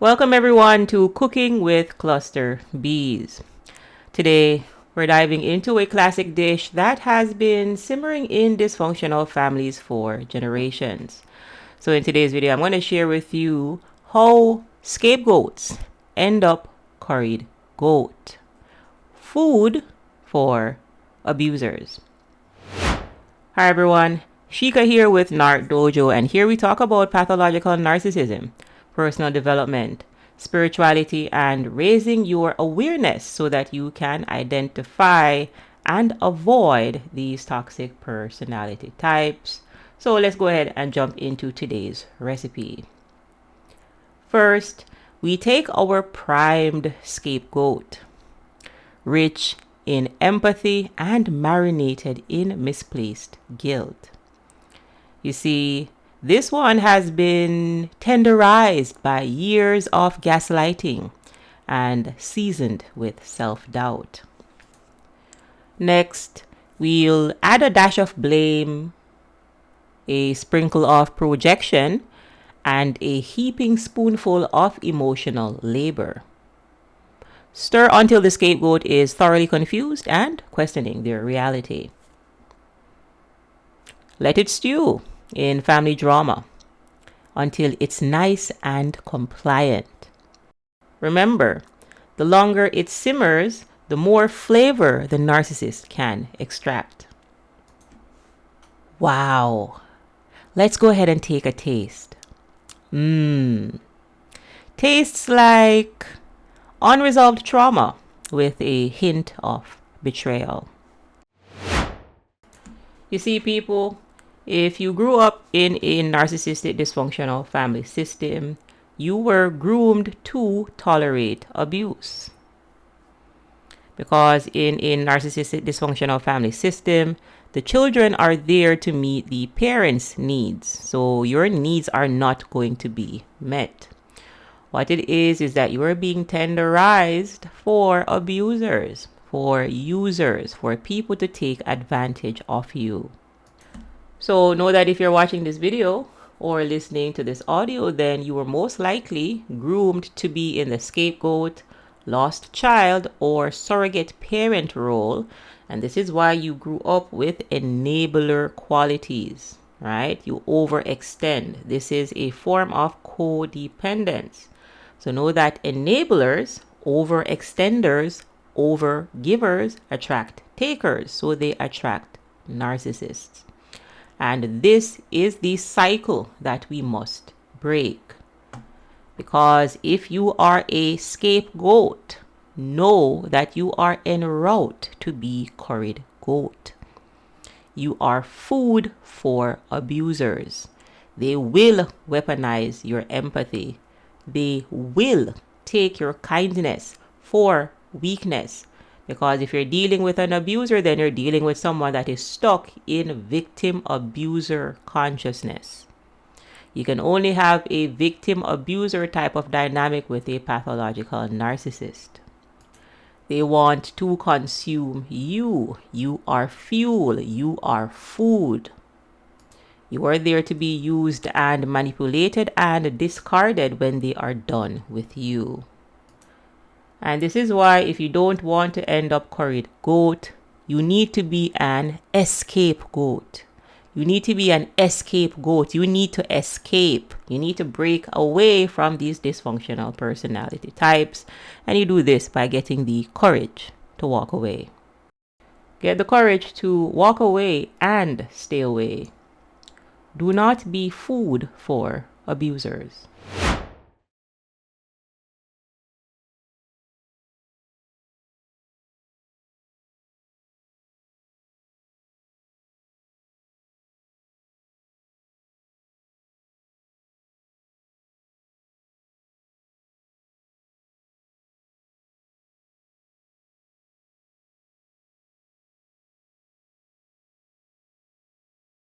Welcome everyone to Cooking with Cluster Bees. Today, we're diving into a classic dish that has been simmering in dysfunctional families for generations. So in today's video, I'm going to share with you how scapegoats end up curried goat. Food for abusers. Hi everyone, Shika here with NarcDojo, and here we talk about pathological narcissism, personal development, spirituality, and raising your awareness so that you can identify and avoid these toxic personality types. So let's go ahead and jump into today's recipe. First, we take our primed scapegoat, rich in empathy and marinated in misplaced guilt. You see, this one has been tenderized by years of gaslighting and seasoned with self-doubt. Next, we'll add a dash of blame, a sprinkle of projection, and a heaping spoonful of emotional labor. Stir until the scapegoat is thoroughly confused and questioning their reality. Let it stew in family drama until it's nice and compliant. Remember, the longer it simmers, the more flavor the narcissist can extract. Wow. Let's go ahead and take a taste. Tastes like unresolved trauma with a hint of betrayal. You see, people, if you grew up in a narcissistic dysfunctional family system, you were groomed to tolerate abuse. Because in a narcissistic dysfunctional family system, the children are there to meet the parents' needs. So your needs are not going to be met. What it is that you are being tenderized for abusers, for users, for people to take advantage of you. So know that if you're watching this video or listening to this audio, then you were most likely groomed to be in the scapegoat, lost child, or surrogate parent role. And this is why you grew up with enabler qualities, right? You overextend. This is a form of codependence. So know that enablers, overextenders, overgivers attract takers. So they attract narcissists. And this is the cycle that we must break. Because if you are a scapegoat, know that you are en route to be curried goat. You are food for abusers. They will weaponize your empathy. They will take your kindness for weakness. Because if you're dealing with an abuser, then you're dealing with someone that is stuck in victim-abuser consciousness. You can only have a victim-abuser type of dynamic with a pathological narcissist. They want to consume you. You are fuel. You are food. You are there to be used and manipulated and discarded when they are done with you. And this is why if you don't want to end up curried goat, you need to be an escape goat. You need to be an escape goat. You need to escape. You need to break away from these dysfunctional personality types. And you do this by getting the courage to walk away. Get the courage to walk away and stay away. Do not be food for abusers.